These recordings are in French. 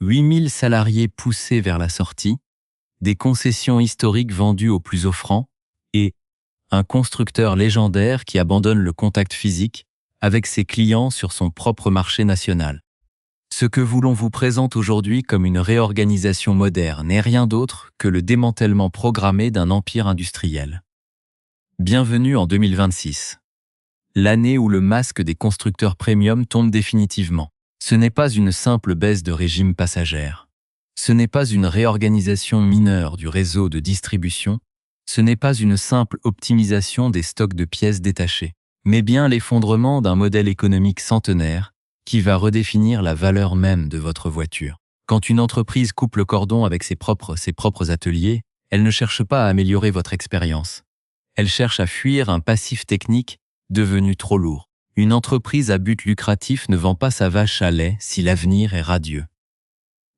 8000 salariés poussés vers la sortie, des concessions historiques vendues aux plus offrants et un constructeur légendaire qui abandonne le contact physique avec ses clients sur son propre marché national. Ce que l'on vous présente aujourd'hui comme une réorganisation moderne n'est rien d'autre que le démantèlement programmé d'un empire industriel. Bienvenue en 2026. L'année où le masque des constructeurs premium tombe définitivement. Ce n'est pas une simple baisse de régime passagère. Ce n'est pas une réorganisation mineure du réseau de distribution. Ce n'est pas une simple optimisation des stocks de pièces détachées, mais bien l'effondrement d'un modèle économique centenaire qui va redéfinir la valeur même de votre voiture. Quand une entreprise coupe le cordon avec ses propres ateliers, elle ne cherche pas à améliorer votre expérience. Elle cherche à fuir un passif technique devenu trop lourd. Une entreprise à but lucratif ne vend pas sa vache à lait si l'avenir est radieux.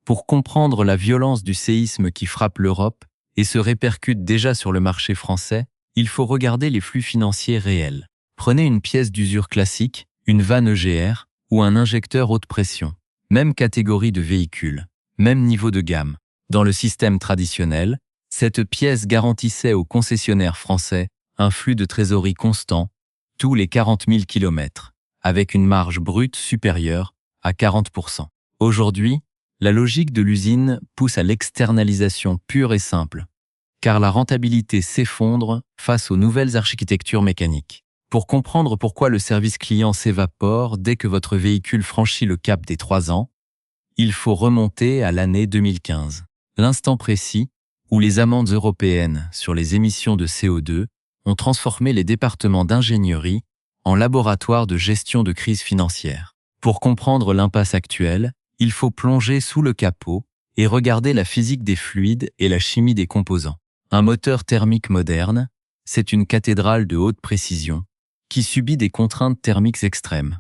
Pour comprendre la violence du séisme qui frappe l'Europe et se répercute déjà sur le marché français, il faut regarder les flux financiers réels. Prenez une pièce d'usure classique, une vanne EGR ou un injecteur haute pression. Même catégorie de véhicule, même niveau de gamme. Dans le système traditionnel, cette pièce garantissait aux concessionnaires français un flux de trésorerie constant tous les 40 000 km, avec une marge brute supérieure à 40%. Aujourd'hui, la logique de l'usine pousse à l'externalisation pure et simple, car la rentabilité s'effondre face aux nouvelles architectures mécaniques. Pour comprendre pourquoi le service client s'évapore dès que votre véhicule franchit le cap des 3 ans, il faut remonter à l'année 2015, l'instant précis où les amendes européennes sur les émissions de CO2 ont transformé les départements d'ingénierie en laboratoires de gestion de crise financière. Pour comprendre l'impasse actuelle, il faut plonger sous le capot et regarder la physique des fluides et la chimie des composants. Un moteur thermique moderne, c'est une cathédrale de haute précision qui subit des contraintes thermiques extrêmes,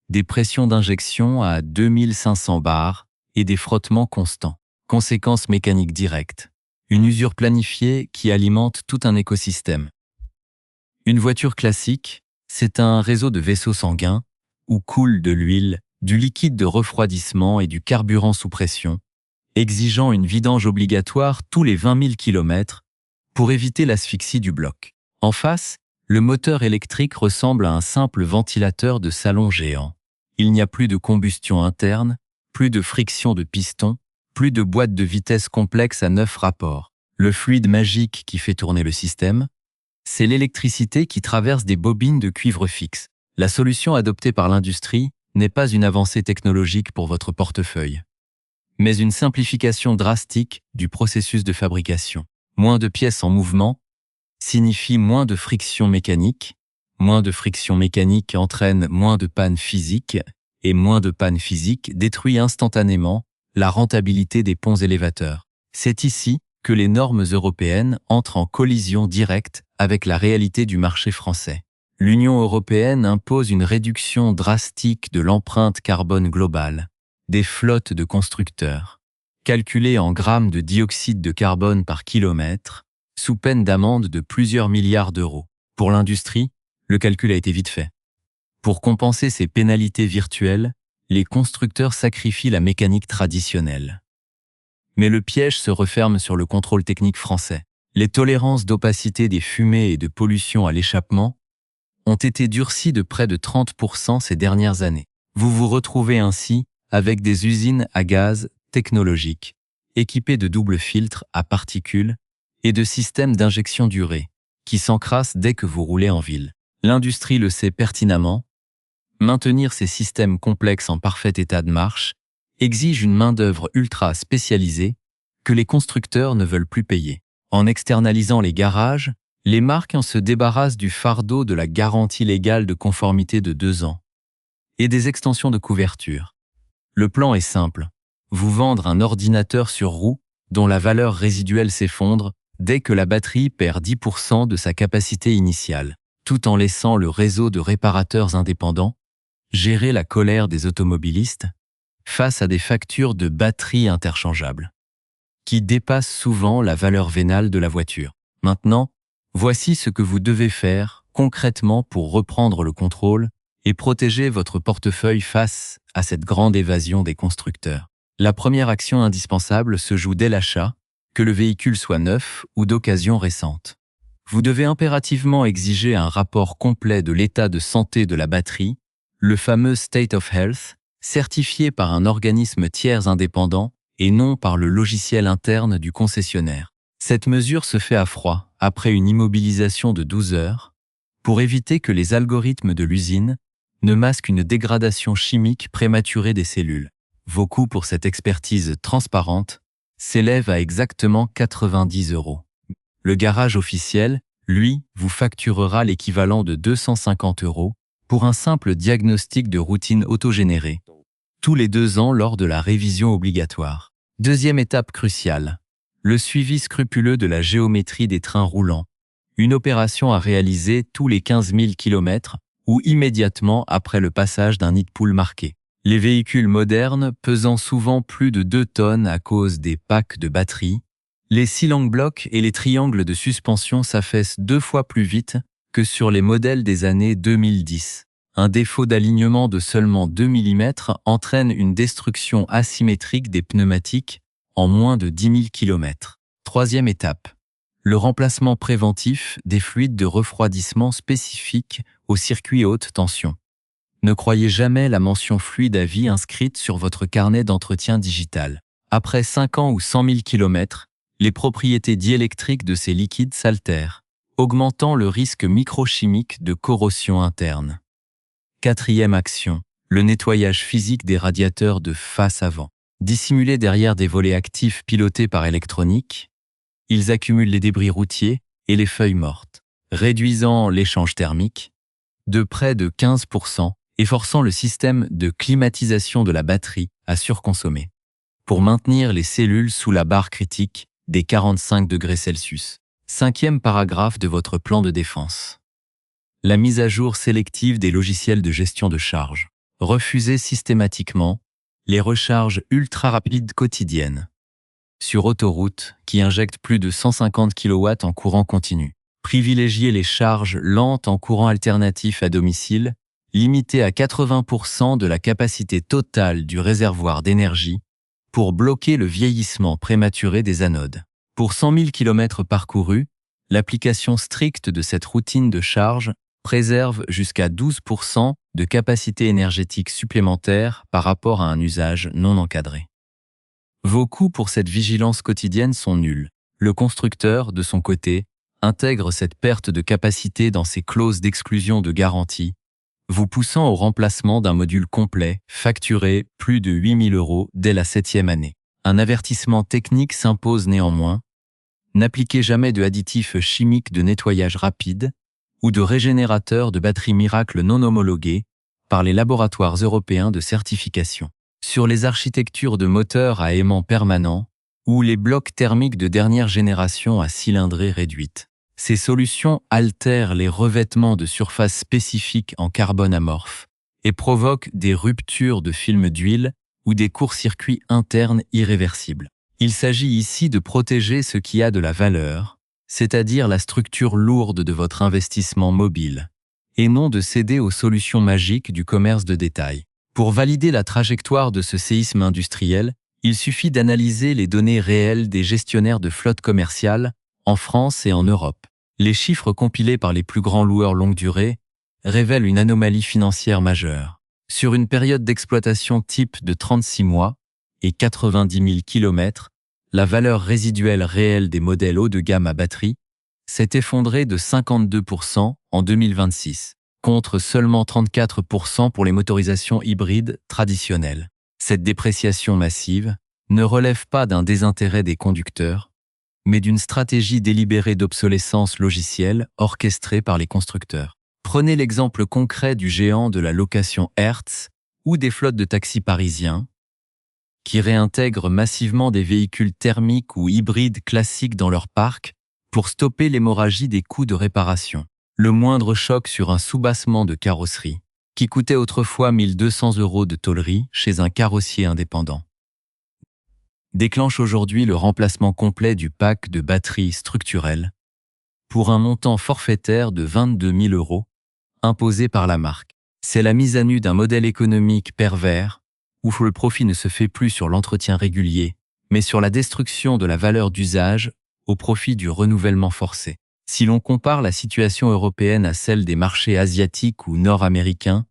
des pressions d'injection à 2500 bars et des frottements constants. Conséquences mécaniques directes. Une usure planifiée qui alimente tout un écosystème. Une voiture classique, c'est un réseau de vaisseaux sanguins où coule de l'huile, du liquide de refroidissement et du carburant sous pression, exigeant une vidange obligatoire tous les 20 000 km pour éviter l'asphyxie du bloc. En face, le moteur électrique ressemble à un simple ventilateur de salon géant. Il n'y a plus de combustion interne, plus de friction de piston, plus de boîte de vitesse complexe à 9 rapports. Le fluide magique qui fait tourner le système, c'est l'électricité qui traverse des bobines de cuivre fixe. La solution adoptée par l'industrie n'est pas une avancée technologique pour votre portefeuille, mais une simplification drastique du processus de fabrication. Moins de pièces en mouvement signifie moins de friction mécanique. Moins de friction mécanique entraîne moins de panne physique, et moins de panne physique détruit instantanément la rentabilité des ponts élévateurs. C'est ici que les normes européennes entrent en collision directe avec la réalité du marché français. L'Union européenne impose une réduction drastique de l'empreinte carbone globale des flottes de constructeurs, calculée en grammes de dioxyde de carbone par kilomètre, sous peine d'amende de plusieurs milliards d'euros. Pour l'industrie, le calcul a été vite fait. Pour compenser ces pénalités virtuelles, les constructeurs sacrifient la mécanique traditionnelle. Mais le piège se referme sur le contrôle technique français. Les tolérances d'opacité des fumées et de pollution à l'échappement ont été durcies de près de 30% ces dernières années. Vous vous retrouvez ainsi avec des usines à gaz technologiques, équipées de doubles filtres à particules et de systèmes d'injection d'urée, qui s'encrassent dès que vous roulez en ville. L'industrie le sait pertinemment. Maintenir ces systèmes complexes en parfait état de marche exige une main-d'œuvre ultra spécialisée que les constructeurs ne veulent plus payer. En externalisant les garages, les marques se débarrassent du fardeau de la garantie légale de conformité de 2 ans et des extensions de couverture. Le plan est simple. Vous vendre un ordinateur sur roue dont la valeur résiduelle s'effondre dès que la batterie perd 10% de sa capacité initiale, tout en laissant le réseau de réparateurs indépendants gérer la colère des automobilistes face à des factures de batteries interchangeables, qui dépassent souvent la valeur vénale de la voiture. Maintenant, voici ce que vous devez faire concrètement pour reprendre le contrôle et protéger votre portefeuille face à cette grande évasion des constructeurs. La première action indispensable se joue dès l'achat, que le véhicule soit neuf ou d'occasion récente. Vous devez impérativement exiger un rapport complet de l'état de santé de la batterie, le fameux State of Health, certifié par un organisme tiers indépendant et non par le logiciel interne du concessionnaire. Cette mesure se fait à froid, après une immobilisation de 12 heures, pour éviter que les algorithmes de l'usine ne masquent une dégradation chimique prématurée des cellules. Vos coûts pour cette expertise transparente s'élèvent à exactement 90 €. Le garage officiel, lui, vous facturera l'équivalent de 250 € pour un simple diagnostic de routine autogénéré, tous les 2 ans lors de la révision obligatoire. Deuxième étape cruciale, le suivi scrupuleux de la géométrie des trains roulants, une opération à réaliser tous les 15 000 km ou immédiatement après le passage d'un nid de poule marqué. Les véhicules modernes pesant souvent plus de 2 tonnes à cause des packs de batterie, les cylindres blocs et les triangles de suspension s'affaissent 2 fois plus vite que sur les modèles des années 2010. Un défaut d'alignement de seulement 2 mm entraîne une destruction asymétrique des pneumatiques en moins de 10 000 km. Troisième étape, le remplacement préventif des fluides de refroidissement spécifiques au circuit haute tension. Ne croyez jamais la mention fluide à vie inscrite sur votre carnet d'entretien digital. Après 5 ans ou 100 000 km, les propriétés diélectriques de ces liquides s'altèrent, augmentant le risque microchimique de corrosion interne. Quatrième action, le nettoyage physique des radiateurs de face avant. Dissimulés derrière des volets actifs pilotés par électronique, ils accumulent les débris routiers et les feuilles mortes, réduisant l'échange thermique de près de 15% et forçant le système de climatisation de la batterie à surconsommer, pour maintenir les cellules sous la barre critique des 45 degrés Celsius. Cinquième paragraphe de votre plan de défense. La mise à jour sélective des logiciels de gestion de charge. Refusez systématiquement les recharges ultra rapides quotidiennes sur autoroute qui injectent plus de 150 kW en courant continu. Privilégiez les charges lentes en courant alternatif à domicile, limitées à 80% de la capacité totale du réservoir d'énergie pour bloquer le vieillissement prématuré des anodes. Pour 100 000 km parcourus, l'application stricte de cette routine de charge préserve jusqu'à 12% de capacité énergétique supplémentaire par rapport à un usage non encadré. Vos coûts pour cette vigilance quotidienne sont nuls. Le constructeur, de son côté, intègre cette perte de capacité dans ses clauses d'exclusion de garantie, vous poussant au remplacement d'un module complet, facturé plus de 8 000 € dès la 7e année. Un avertissement technique s'impose néanmoins. N'appliquez jamais de additifs chimiques de nettoyage rapide ou de régénérateurs de batteries miracles non homologués par les laboratoires européens de certification. Sur les architectures de moteurs à aimant permanent ou les blocs thermiques de dernière génération à cylindrée réduite. Ces solutions altèrent les revêtements de surface spécifiques en carbone amorphe et provoquent des ruptures de films d'huile ou des courts-circuits internes irréversibles. Il s'agit ici de protéger ce qui a de la valeur, c'est-à-dire la structure lourde de votre investissement mobile, et non de céder aux solutions magiques du commerce de détail. Pour valider la trajectoire de ce séisme industriel, il suffit d'analyser les données réelles des gestionnaires de flottes commerciales en France et en Europe. Les chiffres compilés par les plus grands loueurs longue durée révèlent une anomalie financière majeure. Sur une période d'exploitation type de 36 mois et 90 000 km, la valeur résiduelle réelle des modèles haut de gamme à batterie s'est effondrée de 52% en 2026, contre seulement 34% pour les motorisations hybrides traditionnelles. Cette dépréciation massive ne relève pas d'un désintérêt des conducteurs, mais d'une stratégie délibérée d'obsolescence logicielle orchestrée par les constructeurs. Prenez l'exemple concret du géant de la location Hertz ou des flottes de taxis parisiens, qui réintègrent massivement des véhicules thermiques ou hybrides classiques dans leur parc pour stopper l'hémorragie des coûts de réparation. Le moindre choc sur un soubassement de carrosserie, qui coûtait autrefois 1 200 € de tôlerie chez un carrossier indépendant, déclenche aujourd'hui le remplacement complet du pack de batteries structurelles pour un montant forfaitaire de 22 000 € imposé par la marque. C'est la mise à nu d'un modèle économique pervers où le profit ne se fait plus sur l'entretien régulier, mais sur la destruction de la valeur d'usage au profit du renouvellement forcé. Si l'on compare la situation européenne à celle des marchés asiatiques ou nord-américains,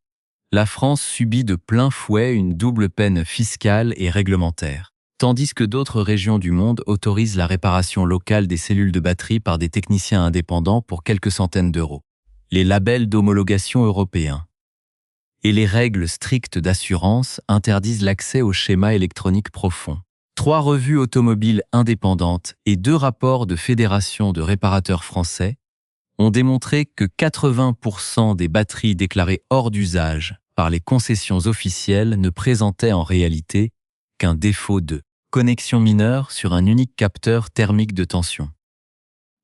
la France subit de plein fouet une double peine fiscale et réglementaire, tandis que d'autres régions du monde autorisent la réparation locale des cellules de batterie par des techniciens indépendants pour quelques centaines d'euros. Les labels d'homologation européens et les règles strictes d'assurance interdisent l'accès au schéma électronique profond. 3 revues automobiles indépendantes et 2 rapports de fédérations de réparateurs français ont démontré que 80% des batteries déclarées hors d'usage par les concessions officielles ne présentaient en réalité qu'un défaut de connexion mineure sur un unique capteur thermique de tension.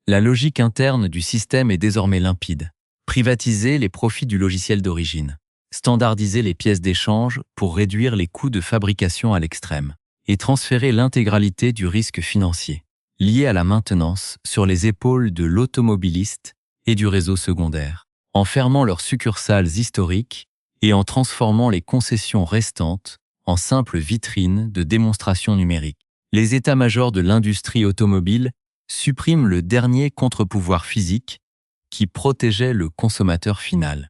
La logique interne du système est désormais limpide. Privatiser les profits du logiciel d'origine. Standardiser les pièces d'échange pour réduire les coûts de fabrication à l'extrême. Et transférer l'intégralité du risque financier lié à la maintenance sur les épaules de l'automobiliste et du réseau secondaire, en fermant leurs succursales historiques et en transformant les concessions restantes en simples vitrines de démonstration numérique. Les états-majors de l'industrie automobile suppriment le dernier contre-pouvoir physique qui protégeait le consommateur final.